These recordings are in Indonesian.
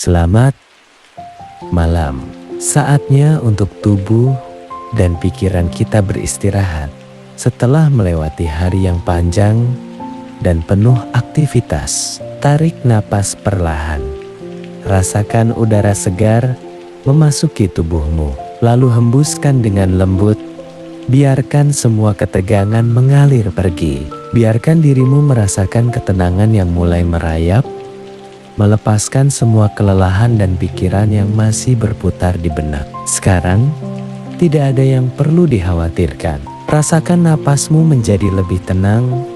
Selamat malam. Saatnya untuk tubuh dan pikiran kita beristirahat setelah melewati hari yang panjang dan penuh aktivitas. Tarik napas perlahan. Rasakan udara segar memasuki tubuhmu, lalu hembuskan dengan lembut. Biarkan semua ketegangan mengalir pergi. Biarkan dirimu merasakan ketenangan yang mulai merayap, melepaskan semua kelelahan dan pikiran yang masih berputar di benak. Sekarang, tidak ada yang perlu dikhawatirkan. Rasakan napasmu menjadi lebih tenang,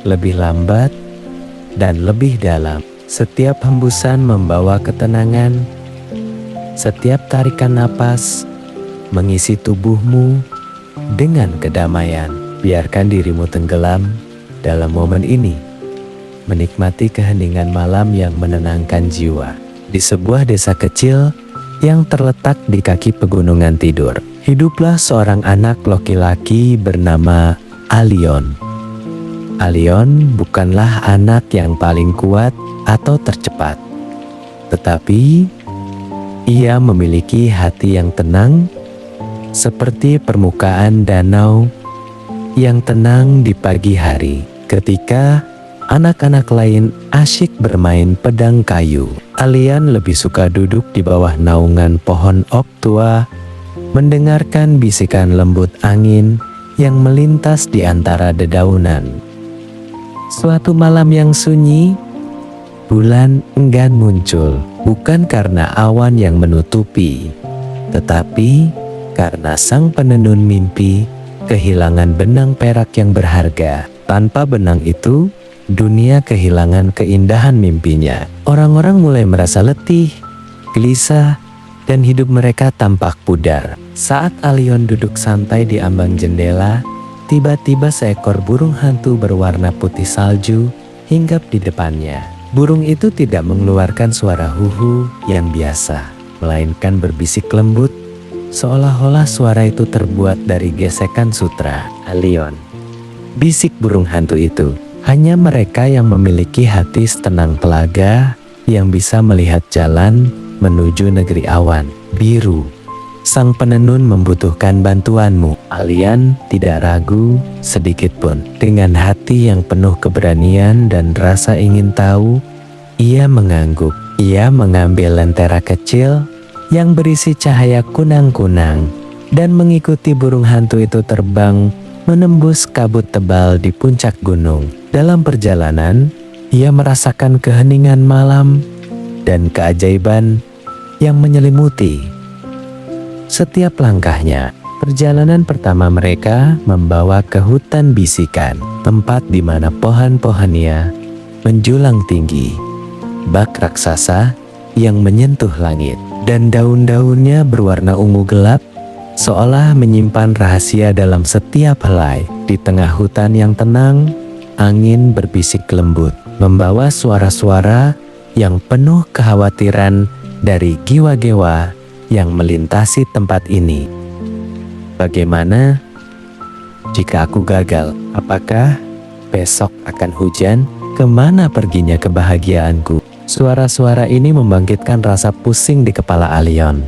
lebih lambat, dan lebih dalam. Setiap hembusan membawa ketenangan. Setiap tarikan napas mengisi tubuhmu dengan kedamaian. Biarkan dirimu tenggelam dalam momen ini, menikmati keheningan malam yang menenangkan jiwa. Di sebuah desa kecil yang terletak di kaki pegunungan tidur, hiduplah seorang anak laki-laki bernama Alion. Alion bukanlah anak yang paling kuat atau tercepat, tetapi ia memiliki hati yang tenang, seperti permukaan danau yang tenang di pagi hari ketika anak-anak lain asyik bermain pedang kayu. Alian lebih suka duduk di bawah naungan pohon ok tua, mendengarkan bisikan lembut angin yang melintas di antara dedaunan. Suatu malam yang sunyi, bulan enggan muncul, bukan karena awan yang menutupi, tetapi karena sang penenun mimpi kehilangan benang perak yang berharga. Tanpa benang itu, dunia kehilangan keindahan mimpinya. Orang-orang mulai merasa letih, gelisah, dan hidup mereka tampak pudar. Saat Alion duduk santai di ambang jendela, tiba-tiba seekor burung hantu berwarna putih salju hinggap di depannya. Burung itu tidak mengeluarkan suara huhu yang biasa, melainkan berbisik lembut, seolah-olah suara itu terbuat dari gesekan sutra. Alion, bisik burung hantu itu, hanya mereka yang memiliki hati setenang telaga yang bisa melihat jalan menuju negeri awan biru. Sang penenun membutuhkan bantuanmu. Alian tidak ragu sedikit pun. Dengan hati yang penuh keberanian dan rasa ingin tahu, ia mengangguk. Ia mengambil lentera kecil yang berisi cahaya kunang-kunang dan mengikuti burung hantu itu terbang menembus kabut tebal di puncak gunung. Dalam perjalanan, ia merasakan keheningan malam dan keajaiban yang menyelimuti setiap langkahnya. Perjalanan pertama mereka membawa ke hutan bisikan, tempat di mana pohon-pohonnya menjulang tinggi, bak raksasa yang menyentuh langit, dan daun-daunnya berwarna ungu gelap, seolah menyimpan rahasia dalam setiap helai. Di tengah hutan yang tenang, angin berbisik lembut, membawa suara-suara yang penuh kekhawatiran dari giwa-giwa yang melintasi tempat ini. Bagaimana jika aku gagal? Apakah besok akan hujan? Kemana perginya kebahagiaanku? Suara-suara ini membangkitkan rasa pusing di kepala Alion.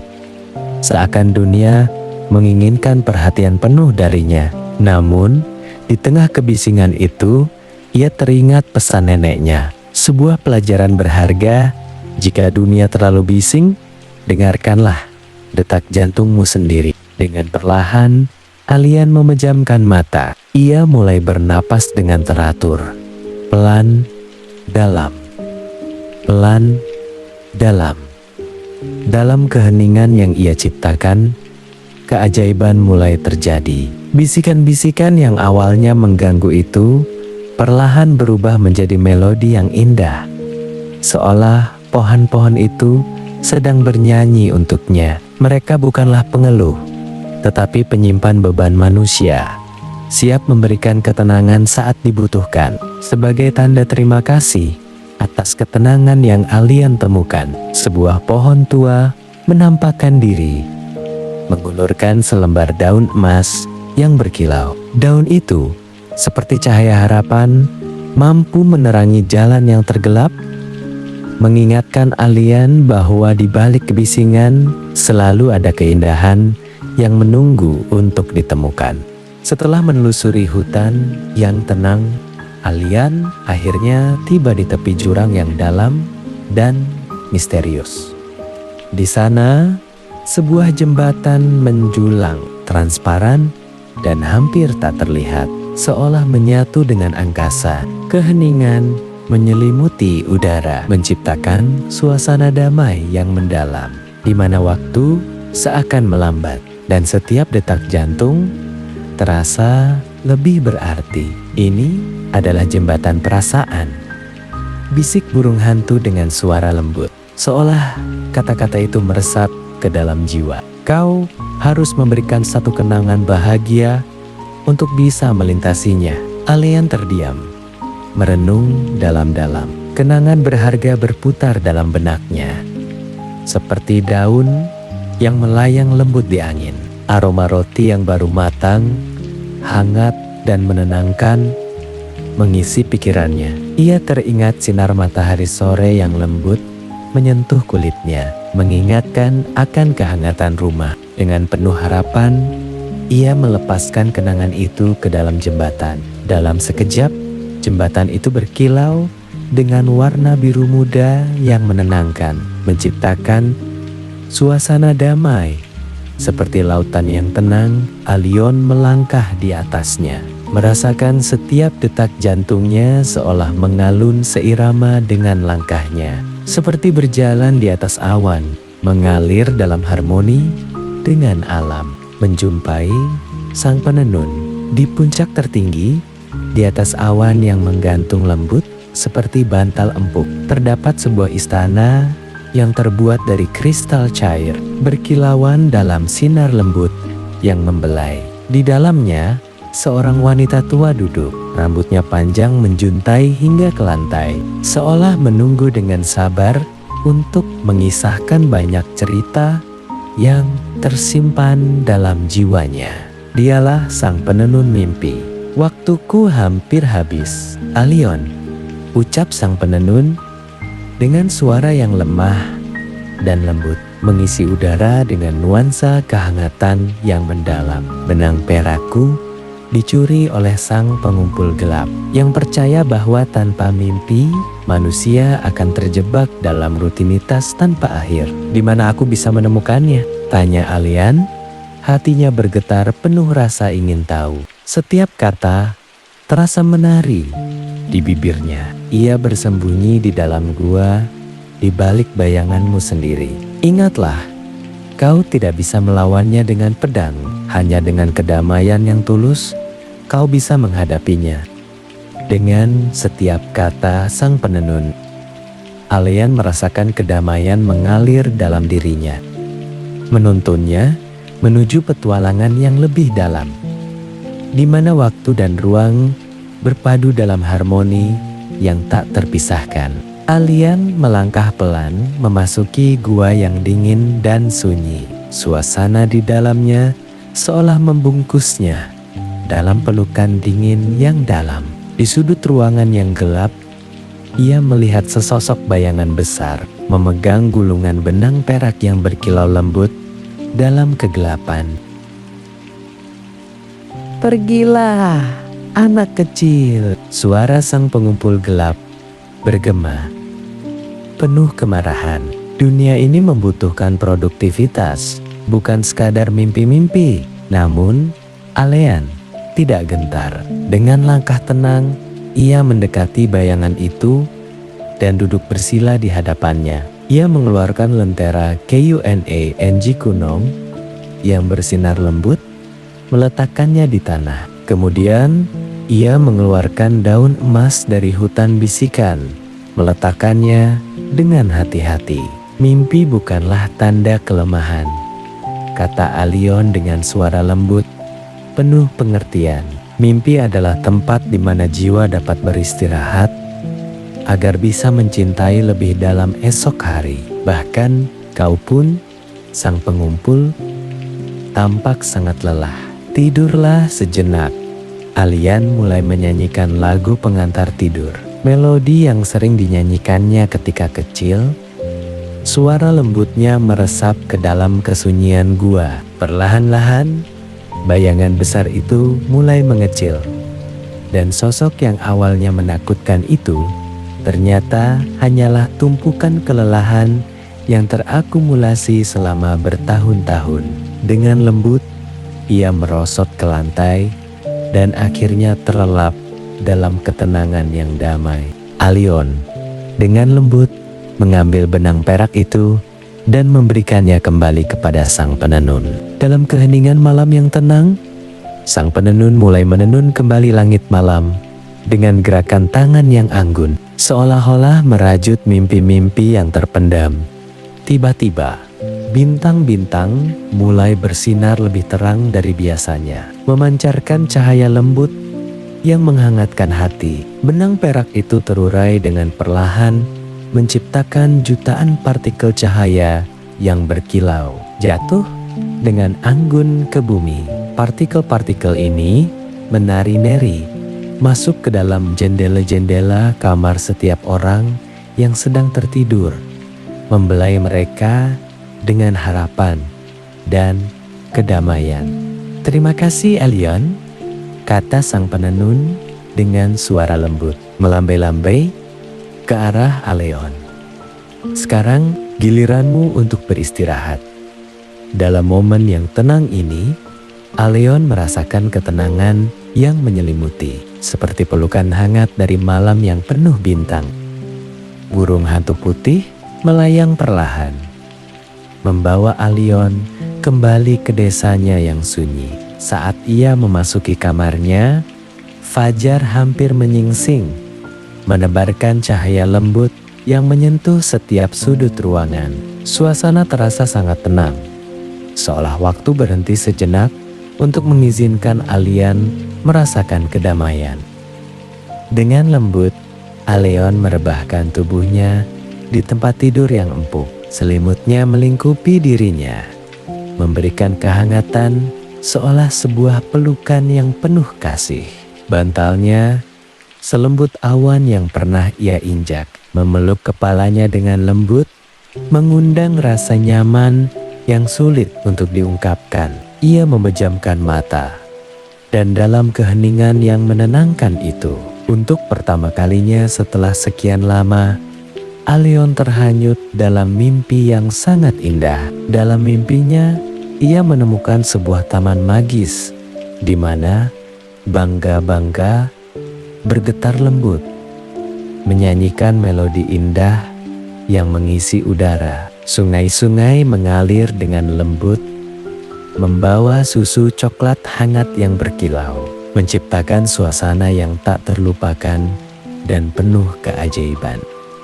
Seakan dunia menginginkan perhatian penuh darinya. Namun, di tengah kebisingan itu, ia teringat pesan neneknya. Sebuah pelajaran berharga, jika dunia terlalu bising, dengarkanlah detak jantungmu sendiri. Dengan perlahan, Alian memejamkan mata. Ia mulai bernapas dengan teratur. Pelan, dalam. Pelan, dalam. Dalam keheningan yang ia ciptakan, keajaiban mulai terjadi. Bisikan-bisikan yang awalnya mengganggu itu perlahan berubah menjadi melodi yang indah, seolah pohon-pohon itu sedang bernyanyi untuknya. Mereka bukanlah pengeluh, tetapi penyimpan beban manusia, siap memberikan ketenangan saat dibutuhkan. Sebagai tanda terima kasih atas ketenangan yang Alian temukan, sebuah pohon tua menampakkan diri, mengulurkan selembar daun emas yang berkilau. Daun itu, seperti cahaya harapan, mampu menerangi jalan yang tergelap, mengingatkan Alian bahwa di balik kebisingan selalu ada keindahan yang menunggu untuk ditemukan. Setelah menelusuri hutan yang tenang, Alian akhirnya tiba di tepi jurang yang dalam dan misterius. Di sana, sebuah jembatan menjulang, transparan dan hampir tak terlihat, seolah menyatu dengan angkasa. Keheningan menyelimuti udara, menciptakan suasana damai yang mendalam, di mana waktu seakan melambat dan setiap detak jantung terasa lebih berarti. Ini adalah jembatan perasaan. Bisik burung hantu dengan suara lembut, seolah kata-kata itu meresap ke dalam jiwa. Kau harus memberikan satu kenangan bahagia untuk bisa melintasinya. Alian terdiam, merenung dalam-dalam. Kenangan berharga berputar dalam benaknya, seperti daun yang melayang lembut di angin. Aroma roti yang baru matang, hangat dan menenangkan, mengisi pikirannya. Ia teringat sinar matahari sore yang lembut menyentuh kulitnya, mengingatkan akan kehangatan rumah. Dengan penuh harapan, ia melepaskan kenangan itu ke dalam jembatan. Dalam sekejap, jembatan itu berkilau dengan warna biru muda yang menenangkan, menciptakan suasana damai. Seperti lautan yang tenang, Alion melangkah di atasnya, merasakan setiap detak jantungnya seolah mengalun seirama dengan langkahnya. Seperti berjalan di atas awan, mengalir dalam harmoni dengan alam. Menjumpai sang penenun di puncak tertinggi, di atas awan yang menggantung lembut seperti bantal empuk, terdapat sebuah istana yang terbuat dari kristal cair, berkilauan dalam sinar lembut yang membelai. Di dalamnya, seorang wanita tua duduk, rambutnya panjang menjuntai hingga ke lantai, seolah menunggu dengan sabar untuk mengisahkan banyak cerita yang tersimpan dalam jiwanya. Dialah sang penenun mimpi. Waktuku hampir habis, Alion, ucap sang penenun dengan suara yang lemah dan lembut, mengisi udara dengan nuansa kehangatan yang mendalam. Benang perakku dicuri oleh sang pengumpul gelap yang percaya bahwa tanpa mimpi, manusia akan terjebak dalam rutinitas tanpa akhir. Di mana aku bisa menemukannya? Tanya Alian, hatinya bergetar penuh rasa ingin tahu. Setiap kata terasa menari di bibirnya. Ia bersembunyi di dalam gua, di balik bayanganmu sendiri. Ingatlah, kau tidak bisa melawannya dengan pedang, hanya dengan kedamaian yang tulus kau bisa menghadapinya. Dengan setiap kata sang penenun, Alian merasakan kedamaian mengalir dalam dirinya, menuntunnya menuju petualangan yang lebih dalam, di mana waktu dan ruang berpadu dalam harmoni yang tak terpisahkan. Alian melangkah pelan memasuki gua yang dingin dan sunyi. Suasana di dalamnya seolah membungkusnya dalam pelukan dingin yang dalam. Di sudut ruangan yang gelap, ia melihat sesosok bayangan besar memegang gulungan benang perak yang berkilau lembut dalam kegelapan. Pergilah, anak kecil, suara sang pengumpul gelap bergema, penuh kemarahan. Dunia ini membutuhkan produktivitas, bukan sekadar mimpi-mimpi. Namun, Alian tidak gentar. Dengan langkah tenang, ia mendekati bayangan itu dan duduk bersila di hadapannya. Ia mengeluarkan lentera KUNA-NG kuno yang bersinar lembut, meletakkannya di tanah. Kemudian, ia mengeluarkan daun emas dari hutan bisikan, meletakkannya dengan hati-hati. Mimpi bukanlah tanda kelemahan, kata Alion dengan suara lembut, penuh pengertian. Mimpi adalah tempat di mana jiwa dapat beristirahat, agar bisa mencintai lebih dalam esok hari. Bahkan kau pun, sang pengumpul, tampak sangat lelah. Tidurlah sejenak. Alian mulai menyanyikan lagu pengantar tidur. melodi yang sering dinyanyikannya ketika kecil. Suara lembutnya meresap ke dalam kesunyian gua. Perlahan-lahan, bayangan besar itu mulai mengecil. Dan sosok yang awalnya menakutkan itu ternyata hanyalah tumpukan kelelahan yang terakumulasi selama bertahun-tahun. Dengan lembut, ia merosot ke lantai dan akhirnya terlelap dalam ketenangan yang damai. Allion dengan lembut mengambil benang perak itu dan memberikannya kembali kepada sang penenun. Dalam keheningan malam yang tenang, sang penenun mulai menenun kembali langit malam dengan gerakan tangan yang anggun, seolah-olah merajut mimpi-mimpi yang terpendam. Tiba-tiba, bintang-bintang mulai bersinar lebih terang dari biasanya, memancarkan cahaya lembut yang menghangatkan hati. Benang perak itu terurai dengan perlahan, menciptakan jutaan partikel cahaya yang berkilau, jatuh dengan anggun ke bumi. Partikel-partikel ini menari-nari masuk ke dalam jendela-jendela kamar setiap orang yang sedang tertidur, membelai mereka dengan harapan dan kedamaian. "Terima kasih, Allion," kata sang penenun dengan suara lembut, melambai-lambai ke arah Allion. "Sekarang giliranmu untuk beristirahat." Dalam momen yang tenang ini, Allion merasakan ketenangan yang menyelimuti, seperti pelukan hangat dari malam yang penuh bintang. Burung hantu putih melayang perlahan, membawa Allion kembali ke desanya yang sunyi. Saat ia memasuki kamarnya, fajar hampir menyingsing, menebarkan cahaya lembut yang menyentuh setiap sudut ruangan. Suasana terasa sangat tenang, seolah waktu berhenti sejenak untuk mengizinkan Allion merasakan kedamaian. Dengan lembut, Allion merebahkan tubuhnya di tempat tidur yang empuk. Selimutnya melingkupi dirinya, memberikan kehangatan seolah sebuah pelukan yang penuh kasih. Bantalnya selembut awan yang pernah ia injak, memeluk kepalanya dengan lembut, mengundang rasa nyaman yang sulit untuk diungkapkan. Ia memejamkan mata, dan dalam keheningan yang menenangkan itu, untuk pertama kalinya setelah sekian lama, Allion terhanyut dalam mimpi yang sangat indah. Dalam mimpinya, ia menemukan sebuah taman magis, di mana bangga-bangga bergetar lembut, menyanyikan melodi indah yang mengisi udara. Sungai-sungai mengalir dengan lembut, membawa susu coklat hangat yang berkilau, menciptakan suasana yang tak terlupakan dan penuh keajaiban.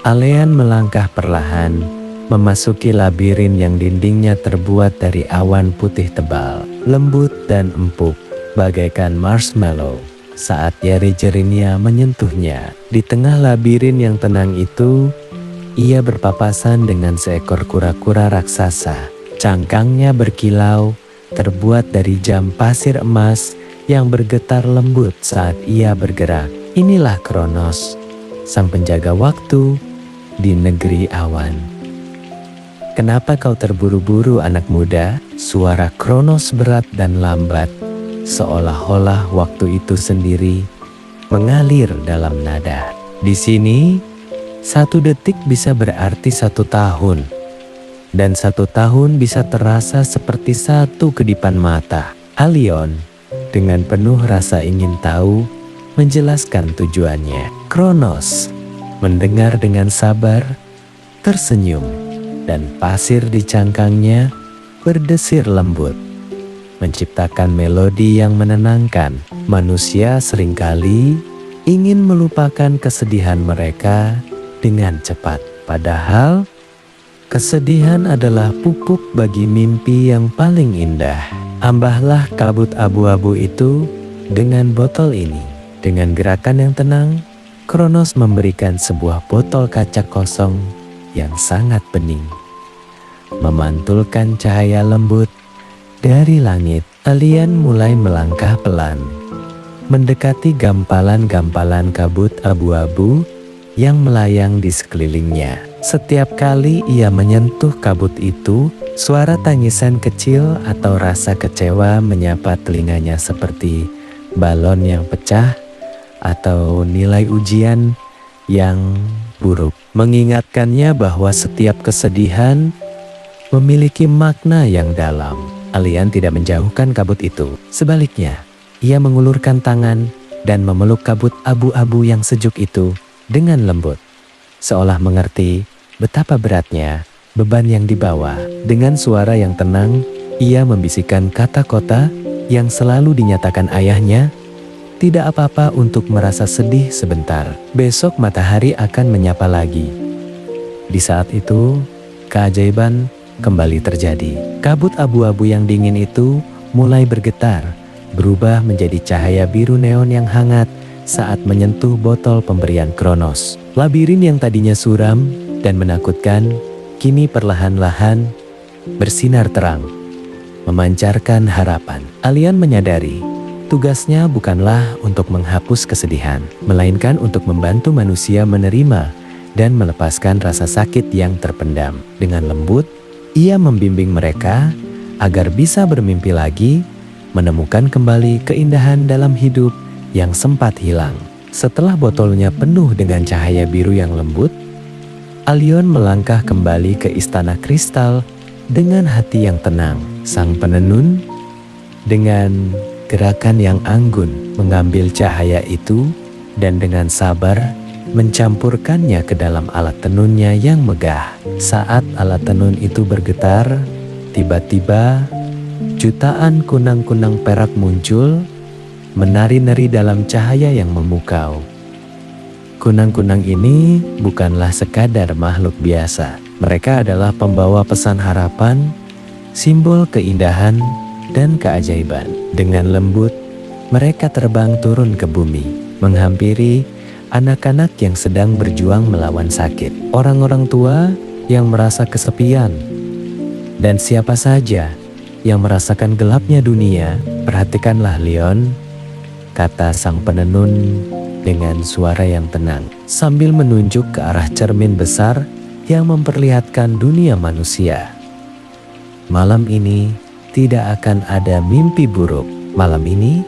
Allion melangkah perlahan, memasuki labirin yang dindingnya terbuat dari awan putih tebal, lembut dan empuk, bagaikan marshmallow. Saat jari-jarinya menyentuhnya, di tengah labirin yang tenang itu, ia berpapasan dengan seekor kura-kura raksasa. Cangkangnya berkilau, terbuat dari jam pasir emas yang bergetar lembut saat ia bergerak. Inilah Kronos, sang penjaga waktu di negeri awan. "Kenapa kau terburu-buru, anak muda?" Suara Kronos berat dan lambat, seolah-olah waktu itu sendiri mengalir dalam nada. Di sini, 1 detik bisa berarti 1 tahun, dan 1 tahun bisa terasa seperti 1 kedipan mata. Allion, dengan penuh rasa ingin tahu, menjelaskan tujuannya. Kronos mendengar dengan sabar, tersenyum, dan pasir di cangkangnya berdesir lembut, menciptakan melodi yang menenangkan. Manusia seringkali ingin melupakan kesedihan mereka dengan cepat. Padahal, kesedihan adalah pupuk bagi mimpi yang paling indah. Ambahlah kabut abu-abu itu dengan botol ini. Dengan gerakan yang tenang, Kronos memberikan sebuah botol kaca kosong yang sangat bening, memantulkan cahaya lembut dari langit. Allion mulai melangkah pelan, mendekati gampalan-gampalan kabut abu-abu yang melayang di sekelilingnya. Setiap kali ia menyentuh kabut itu, suara tangisan kecil atau rasa kecewa menyapa telinganya seperti balon yang pecah atau nilai ujian yang buruk. Mengingatkannya bahwa setiap kesedihan memiliki makna yang dalam. Alian tidak menjauhkan kabut itu. Sebaliknya, ia mengulurkan tangan dan memeluk kabut abu-abu yang sejuk itu dengan lembut, seolah mengerti betapa beratnya beban yang dibawa. Dengan suara yang tenang, ia membisikkan kata kota yang selalu dinyatakan ayahnya, "Tidak apa-apa untuk merasa sedih sebentar. Besok matahari akan menyapa lagi." Di saat itu, keajaiban kembali terjadi. Kabut abu-abu yang dingin itu mulai bergetar, berubah menjadi cahaya biru neon yang hangat saat menyentuh botol pemberian Kronos. Labirin yang tadinya suram dan menakutkan, kini perlahan-lahan bersinar terang, memancarkan harapan. Alian menyadari, tugasnya bukanlah untuk menghapus kesedihan, melainkan untuk membantu manusia menerima dan melepaskan rasa sakit yang terpendam. Dengan lembut, ia membimbing mereka agar bisa bermimpi lagi, menemukan kembali keindahan dalam hidup yang sempat hilang. Setelah botolnya penuh dengan cahaya biru yang lembut, Alion melangkah kembali ke istana kristal dengan hati yang tenang. Sang penenun dengan gerakan yang anggun mengambil cahaya itu dan dengan sabar mencampurkannya ke dalam alat tenunnya yang megah. Saat alat tenun itu bergetar, tiba-tiba jutaan kunang-kunang perak muncul, menari-nari dalam cahaya yang memukau. Kunang-kunang ini bukanlah sekadar makhluk biasa. Mereka adalah pembawa pesan harapan, simbol keindahan dan keajaiban. Dengan lembut, mereka terbang turun ke bumi, menghampiri anak-anak yang sedang berjuang melawan sakit, orang-orang tua yang merasa kesepian, dan siapa saja yang merasakan gelapnya dunia. "Perhatikanlah, Leon," kata sang penenun dengan suara yang tenang, sambil menunjuk ke arah cermin besar yang memperlihatkan dunia manusia. "Malam ini tidak akan ada mimpi buruk. Malam ini,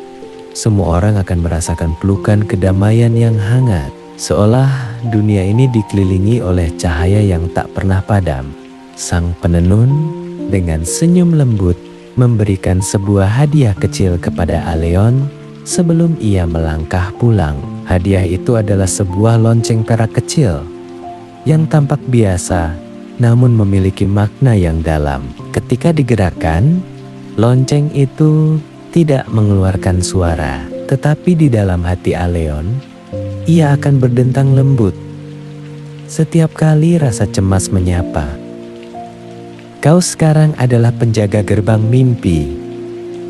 semua orang akan merasakan pelukan kedamaian yang hangat, seolah dunia ini dikelilingi oleh cahaya yang tak pernah padam." Sang penenun dengan senyum lembut memberikan sebuah hadiah kecil kepada Aleon sebelum ia melangkah pulang. Hadiah itu adalah sebuah lonceng perak kecil yang tampak biasa namun memiliki makna yang dalam. Ketika digerakkan, lonceng itu tidak mengeluarkan suara, tetapi di dalam hati Aleon, ia akan berdentang lembut. Setiap kali rasa cemas menyapa, "Kau sekarang adalah penjaga gerbang mimpi,"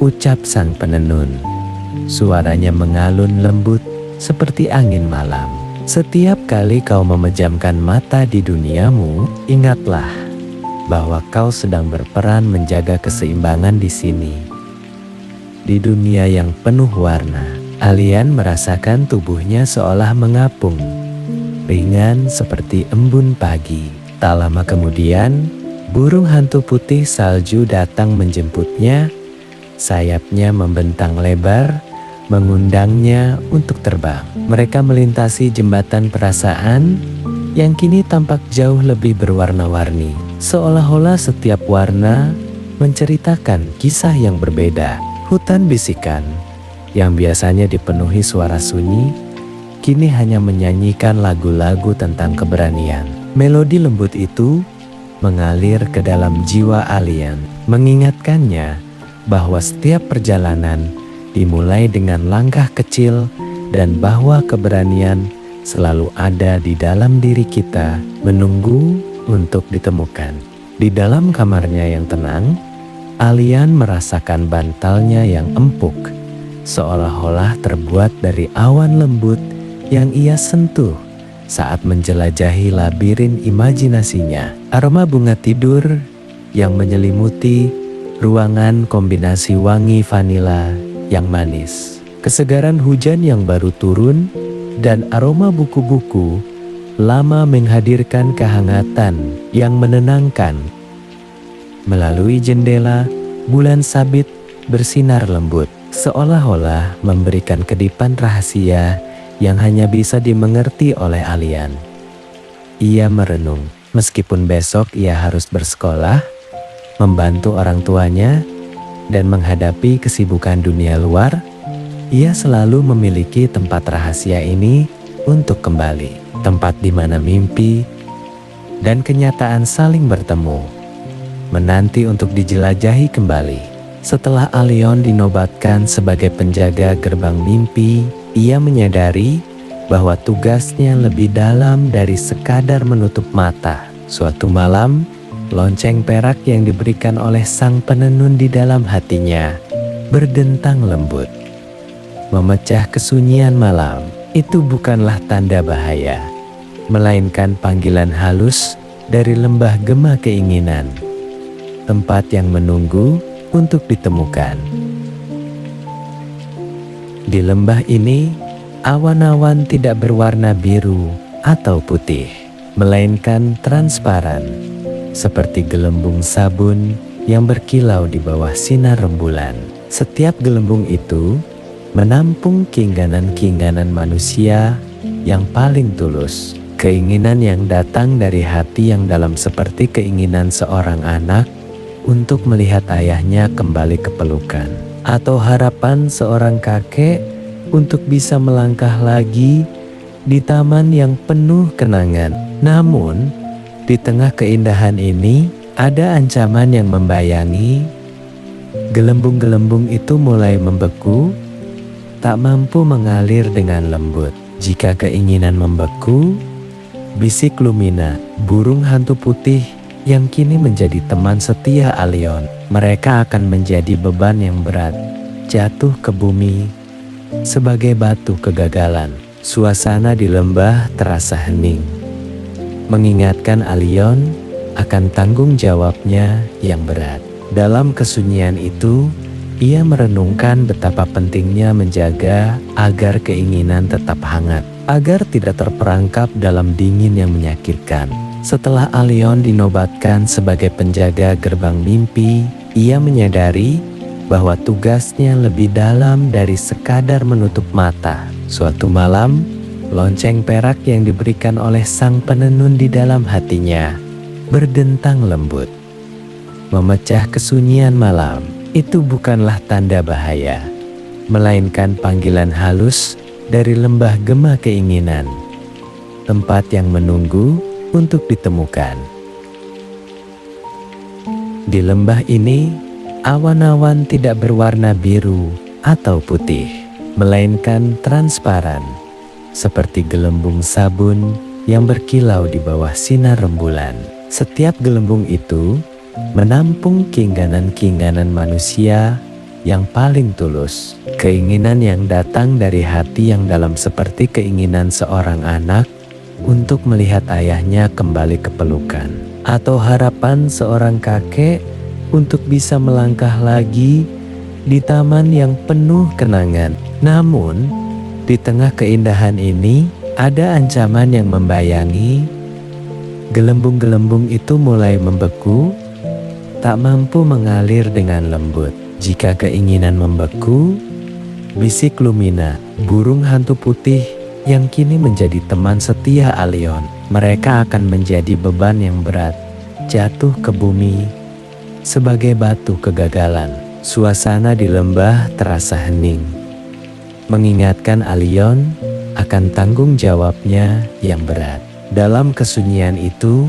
ucap sang penenun. Suaranya mengalun lembut seperti angin malam. "Setiap kali kau memejamkan mata di duniamu, ingatlah bahwa kau sedang berperan menjaga keseimbangan di sini." Di dunia yang penuh warna, Alian merasakan tubuhnya seolah mengapung, ringan seperti embun pagi. Tak lama kemudian, burung hantu putih salju datang menjemputnya. Sayapnya membentang lebar, mengundangnya untuk terbang. Mereka melintasi jembatan perasaan yang kini tampak jauh lebih berwarna-warni. Seolah-olah setiap warna menceritakan kisah yang berbeda. Hutan bisikan yang biasanya dipenuhi suara sunyi, kini hanya menyanyikan lagu-lagu tentang keberanian. Melodi lembut itu mengalir ke dalam jiwa Alian, mengingatkannya bahwa setiap perjalanan dimulai dengan langkah kecil dan bahwa keberanian selalu ada di dalam diri kita, menunggu untuk ditemukan. Di dalam kamarnya yang tenang, Alian merasakan bantalnya yang empuk, seolah-olah terbuat dari awan lembut yang ia sentuh saat menjelajahi labirin imajinasinya. Aroma bunga tidur yang menyelimuti ruangan, kombinasi wangi vanila yang manis, kesegaran hujan yang baru turun, dan aroma buku-buku lama menghadirkan kehangatan yang menenangkan. Melalui jendela, bulan sabit bersinar lembut, seolah-olah memberikan kedipan rahasia yang hanya bisa dimengerti oleh Alian. Ia merenung, meskipun besok ia harus bersekolah, membantu orang tuanya, dan menghadapi kesibukan dunia luar, ia selalu memiliki tempat rahasia ini untuk kembali. Tempat di mana mimpi dan kenyataan saling bertemu, menanti untuk dijelajahi kembali. Setelah Alion dinobatkan sebagai penjaga gerbang mimpi, ia menyadari bahwa tugasnya lebih dalam dari sekadar menutup mata. Suatu malam, lonceng perak yang diberikan oleh sang penenun di dalam hatinya berdentang lembut, memecah kesunyian malam. Itu bukanlah tanda bahaya, melainkan panggilan halus dari lembah gema keinginan, tempat yang menunggu untuk ditemukan. Di lembah ini, awan-awan tidak berwarna biru atau putih, melainkan transparan, seperti gelembung sabun yang berkilau di bawah sinar rembulan. Setiap gelembung itu menampung keinginan-keinginan manusia yang paling tulus, keinginan yang datang dari hati yang dalam, seperti keinginan seorang anak untuk melihat ayahnya kembali ke pelukan, atau harapan seorang kakek untuk bisa melangkah lagi di taman yang penuh kenangan. Namun, di tengah keindahan ini ada ancaman yang membayangi. Gelembung-gelembung itu mulai membeku, tak mampu mengalir dengan lembut. Jika keinginan membeku, bisik Lumina, burung hantu putih yang kini menjadi teman setia Alion. Mereka akan menjadi beban yang berat, jatuh ke bumi sebagai batu kegagalan. Suasana di lembah terasa hening, mengingatkan Alion akan tanggung jawabnya yang berat. Dalam kesunyian itu, ia merenungkan betapa pentingnya menjaga agar keinginan tetap hangat, agar tidak terperangkap dalam dingin yang menyakitkan. Setelah Alion dinobatkan sebagai penjaga gerbang mimpi, ia menyadari bahwa tugasnya lebih dalam dari sekadar menutup mata. Suatu malam, lonceng perak yang diberikan oleh sang penenun di dalam hatinya berdentang lembut, memecah kesunyian malam. Itu bukanlah tanda bahaya, melainkan panggilan halus dari lembah gema keinginan, tempat yang menunggu untuk ditemukan. Di lembah ini, awan-awan tidak berwarna biru atau putih, melainkan transparan, seperti gelembung sabun yang berkilau di bawah sinar rembulan. Setiap gelembung itu menampung keinginan-keinginan manusia yang paling tulus, keinginan yang datang dari hati yang dalam, seperti keinginan seorang anak untuk melihat ayahnya kembali ke pelukan, atau harapan seorang kakek untuk bisa melangkah lagi di taman yang penuh kenangan. Namun, di tengah keindahan ini ada ancaman yang membayangi. Gelembung-gelembung itu mulai membeku, tak mampu mengalir dengan lembut. Jika keinginan membeku, bisik Lumina, burung hantu putih yang kini menjadi teman setia Alion. Mereka akan menjadi beban yang berat, jatuh ke bumi sebagai batu kegagalan. Suasana di lembah terasa hening, mengingatkan Alion akan tanggung jawabnya yang berat. Dalam kesunyian itu,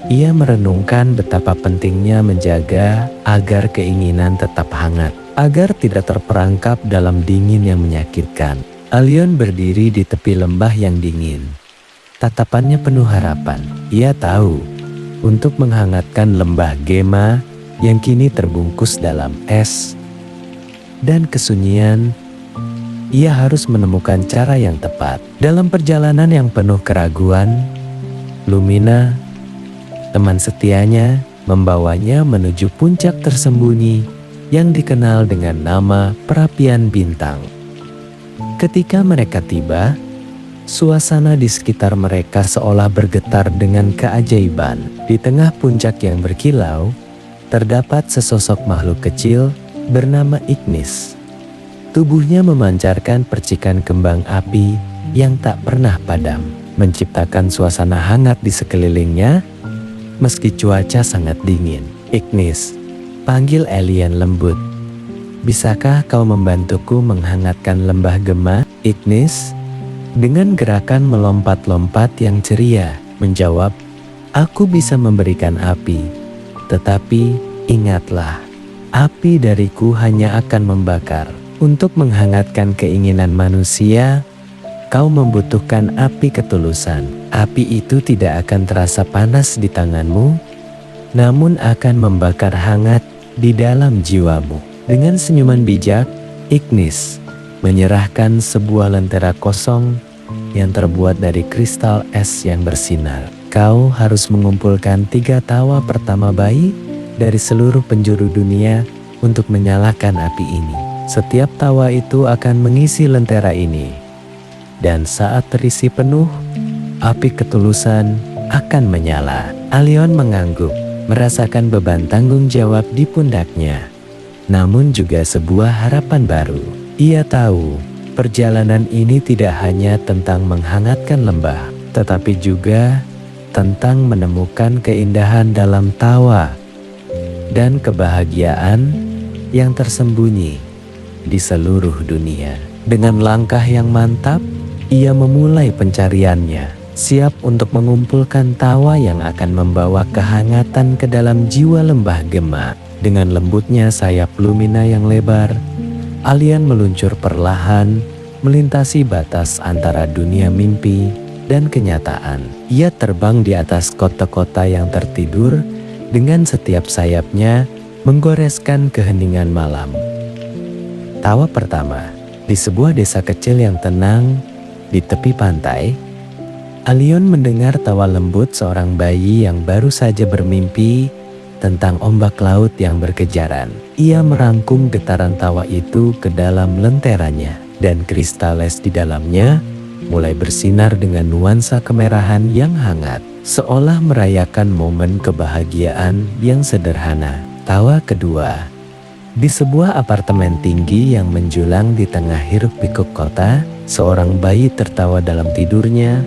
ia merenungkan betapa pentingnya menjaga agar keinginan tetap hangat, agar tidak terperangkap dalam dingin yang menyakitkan. Alion berdiri di tepi lembah yang dingin. Tatapannya penuh harapan. Ia tahu, untuk menghangatkan lembah gema yang kini terbungkus dalam es dan kesunyian, ia harus menemukan cara yang tepat. Dalam perjalanan yang penuh keraguan, Lumina, teman setianya, membawanya menuju puncak tersembunyi yang dikenal dengan nama Perapian Bintang. Ketika mereka tiba, Suasana di sekitar mereka seolah bergetar dengan keajaiban. Di tengah puncak yang berkilau, terdapat sesosok makhluk kecil bernama Ignis. Tubuhnya memancarkan percikan kembang api yang tak pernah padam, menciptakan suasana hangat di sekelilingnya meski cuaca sangat dingin. "Ignis," panggil alien lembut. "Bisakah kau membantuku menghangatkan lembah Gema?" Ignis dengan gerakan melompat-lompat yang ceria menjawab, "Aku bisa memberikan api, tetapi ingatlah, api dariku hanya akan membakar. Untuk menghangatkan keinginan manusia, kau membutuhkan api ketulusan. Api itu tidak akan terasa panas di tanganmu, namun akan membakar hangat di dalam jiwamu." Dengan senyuman bijak, Ignis menyerahkan sebuah lentera kosong yang terbuat dari kristal es yang bersinar. "Kau harus mengumpulkan 3 tawa pertama bayi dari seluruh penjuru dunia untuk menyalakan api ini. Setiap tawa itu akan mengisi lentera ini. Dan saat terisi penuh, api ketulusan akan menyala." Alien mengangguk, merasakan beban tanggung jawab di pundaknya. Namun juga sebuah harapan baru. Ia tahu perjalanan ini tidak hanya tentang menghangatkan lembah, tetapi juga tentang menemukan keindahan dalam tawa dan kebahagiaan yang tersembunyi di seluruh dunia. Dengan langkah yang mantap, ia memulai pencariannya, siap untuk mengumpulkan tawa yang akan membawa kehangatan ke dalam jiwa lembah Gema. Dengan lembutnya sayap Lumina yang lebar, alien meluncur perlahan, melintasi batas antara dunia mimpi dan kenyataan. Ia terbang di atas kota-kota yang tertidur, dengan setiap sayapnya menggoreskan keheningan malam. Tawa pertama, di sebuah desa kecil yang tenang di tepi pantai, Alien mendengar tawa lembut seorang bayi yang baru saja bermimpi tentang ombak laut yang berkejaran. Ia merangkum getaran tawa itu ke dalam lenteranya, dan kristal es di dalamnya mulai bersinar dengan nuansa kemerahan yang hangat, seolah merayakan momen kebahagiaan yang sederhana. Tawa kedua, di sebuah apartemen tinggi yang menjulang di tengah hiruk-pikuk kota, seorang bayi tertawa dalam tidurnya,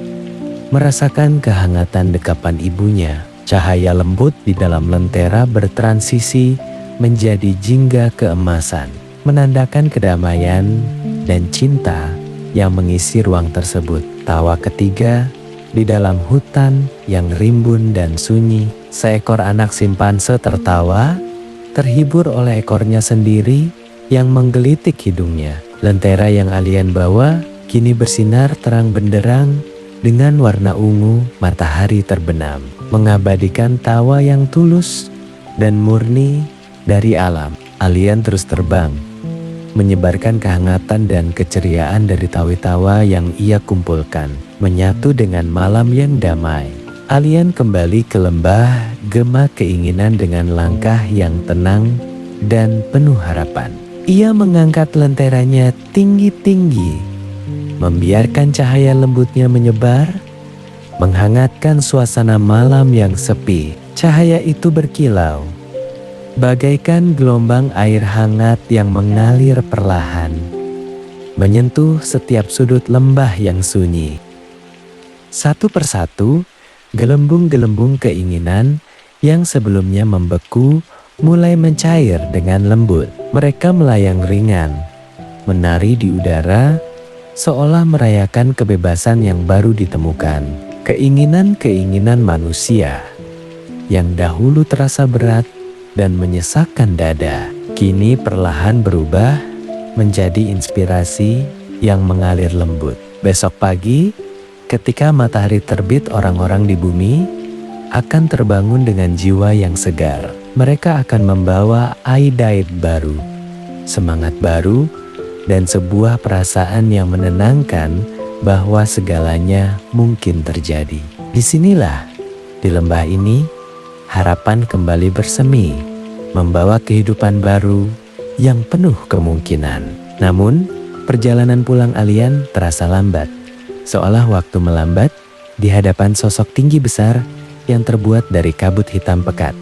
merasakan kehangatan dekapan ibunya. Cahaya lembut di dalam lentera bertransisi menjadi jingga keemasan, menandakan kedamaian dan cinta yang mengisi ruang tersebut. Tawa ketiga, di dalam hutan yang rimbun dan sunyi, seekor anak simpanse tertawa, terhibur oleh ekornya sendiri yang menggelitik hidungnya. Lentera yang alien bawa kini bersinar terang benderang dengan warna ungu matahari terbenam, mengabadikan tawa yang tulus dan murni dari alam. Alien terus terbang, menyebarkan kehangatan dan keceriaan dari tawa-tawa yang ia kumpulkan, menyatu dengan malam yang damai. Alien kembali ke lembah Gema keinginan dengan langkah yang tenang dan penuh harapan. Ia mengangkat lenteranya tinggi-tinggi, membiarkan cahaya lembutnya menyebar, menghangatkan suasana malam yang sepi. Cahaya itu berkilau, bagaikan gelombang air hangat yang mengalir perlahan, menyentuh setiap sudut lembah yang sunyi. Satu persatu, gelembung-gelembung keinginan yang sebelumnya membeku mulai mencair dengan lembut. Mereka melayang ringan, menari di udara, seolah merayakan kebebasan yang baru ditemukan. Keinginan-keinginan manusia yang dahulu terasa berat dan menyesakkan dada, kini perlahan berubah menjadi inspirasi yang mengalir lembut. Besok pagi, ketika matahari terbit, orang-orang di bumi akan terbangun dengan jiwa yang segar. Mereka akan membawa idea baru, semangat baru, dan sebuah perasaan yang menenangkan bahwa segalanya mungkin terjadi. Disinilah, di lembah ini, harapan kembali bersemi, membawa kehidupan baru yang penuh kemungkinan. Namun, perjalanan pulang alien terasa lambat. seolah waktu melambat di hadapan sosok tinggi besar yang terbuat dari kabut hitam pekat.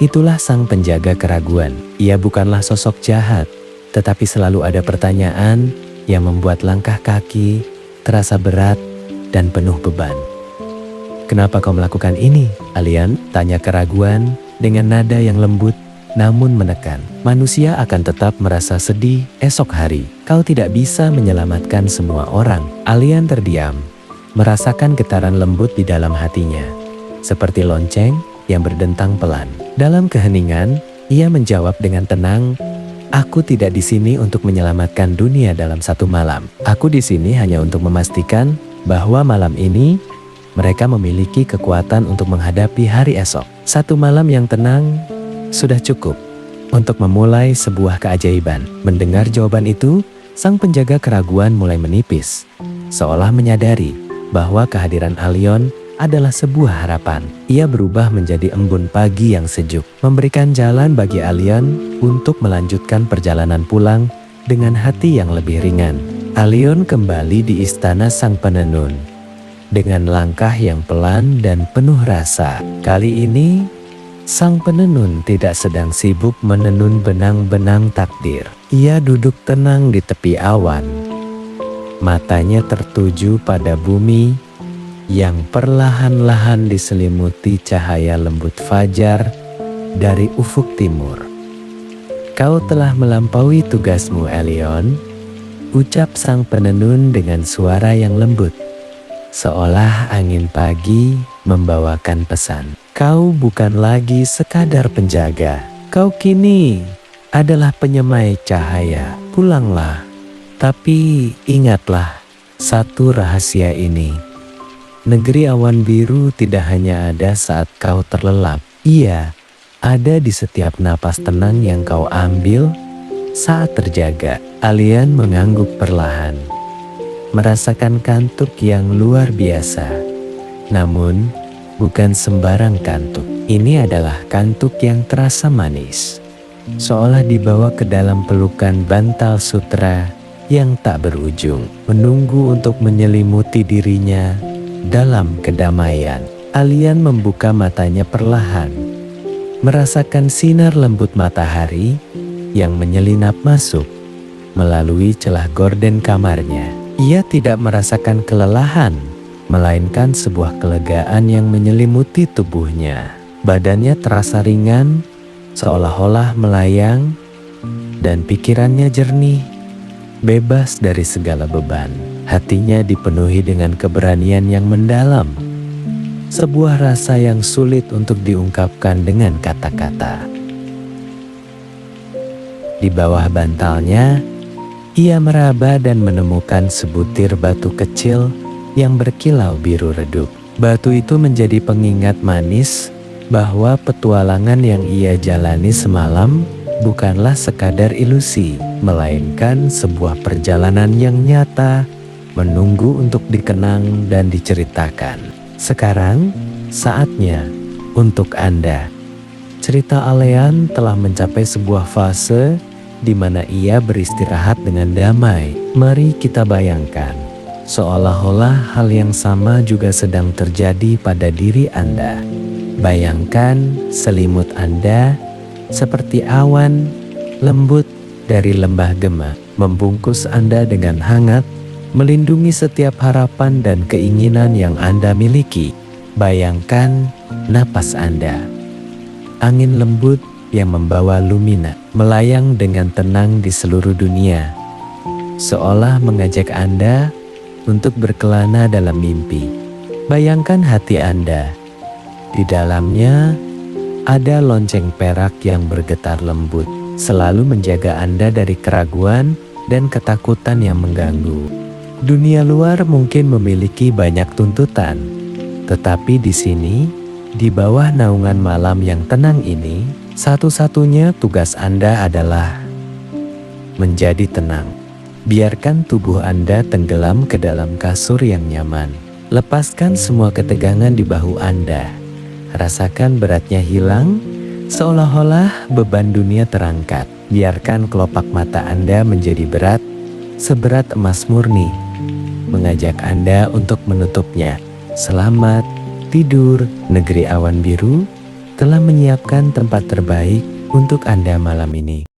Itulah sang penjaga keraguan. Ia bukanlah sosok jahat, tetapi selalu ada pertanyaan yang membuat langkah kaki terasa berat dan penuh beban. "Kenapa kau melakukan ini, Alien?" tanya keraguan dengan nada yang lembut namun menekan. "Manusia akan tetap merasa sedih esok hari. Kau tidak bisa menyelamatkan semua orang." Alien terdiam, merasakan getaran lembut di dalam hatinya, seperti lonceng yang berdentang pelan. Dalam keheningan, ia menjawab dengan tenang, "Aku tidak di sini untuk menyelamatkan dunia dalam satu malam. Aku di sini hanya untuk memastikan bahwa malam ini mereka memiliki kekuatan untuk menghadapi hari esok. Satu malam yang tenang sudah cukup untuk memulai sebuah keajaiban." Mendengar jawaban itu, sang penjaga keraguan mulai menipis, seolah menyadari bahwa kehadiran Alien adalah sebuah harapan. Ia berubah menjadi embun pagi yang sejuk, memberikan jalan bagi Alien untuk melanjutkan perjalanan pulang dengan hati yang lebih ringan. Alien kembali di istana sang penenun dengan langkah yang pelan dan penuh rasa. Kali ini, sang penenun tidak sedang sibuk menenun benang-benang takdir. Ia duduk tenang di tepi awan. Matanya tertuju pada bumi yang perlahan-lahan diselimuti cahaya lembut fajar dari ufuk timur. "Kau telah melampaui tugasmu, Alien," ucap sang penenun dengan suara yang lembut, seolah angin pagi membawakan pesan. "Kau bukan lagi sekadar penjaga. Kau kini adalah penyemai cahaya. Pulanglah. Tapi ingatlah satu rahasia ini. Negeri awan biru tidak hanya ada saat kau terlelap. Ia ada di setiap napas tenang yang kau ambil saat terjaga." Alien mengangguk perlahan, merasakan kantuk yang luar biasa. Namun, bukan sembarang kantuk. Ini adalah kantuk yang terasa manis, seolah dibawa ke dalam pelukan bantal sutra yang tak berujung, menunggu untuk menyelimuti dirinya dalam kedamaian. Alien membuka matanya perlahan, merasakan sinar lembut matahari yang menyelinap masuk melalui celah gorden kamarnya. Ia tidak merasakan kelelahan, melainkan sebuah kelegaan yang menyelimuti tubuhnya. Badannya terasa ringan, seolah-olah melayang, dan pikirannya jernih, bebas dari segala beban. Hatinya dipenuhi dengan keberanian yang mendalam, sebuah rasa yang sulit untuk diungkapkan dengan kata-kata. Di bawah bantalnya, ia meraba dan menemukan sebutir batu kecil yang berkilau biru redup. Batu itu menjadi pengingat manis bahwa petualangan yang ia jalani semalam bukanlah sekadar ilusi, melainkan sebuah perjalanan yang nyata, menunggu untuk dikenang dan diceritakan. Sekarang, saatnya untuk Anda. Cerita Alien telah mencapai sebuah fase di mana ia beristirahat dengan damai. Mari kita bayangkan, seolah-olah hal yang sama juga sedang terjadi pada diri Anda. Bayangkan selimut Anda seperti awan lembut dari lembah Gema, membungkus Anda dengan hangat, melindungi setiap harapan dan keinginan yang Anda miliki. Bayangkan napas Anda, angin lembut yang membawa Lumina, melayang dengan tenang di seluruh dunia, seolah mengajak Anda untuk berkelana dalam mimpi. Bayangkan hati Anda, di dalamnya ada lonceng perak yang bergetar lembut, selalu menjaga Anda dari keraguan dan ketakutan yang mengganggu. Dunia luar mungkin memiliki banyak tuntutan, tetapi di sini, di bawah naungan malam yang tenang ini, satu-satunya tugas Anda adalah menjadi tenang. Biarkan tubuh Anda tenggelam ke dalam kasur yang nyaman. Lepaskan semua ketegangan di bahu Anda. Rasakan beratnya hilang, seolah-olah beban dunia terangkat. Biarkan kelopak mata Anda menjadi berat, seberat emas murni. mengajak Anda untuk menutupnya. Selamat tidur, negeri awan biru telah menyiapkan tempat terbaik untuk Anda malam ini.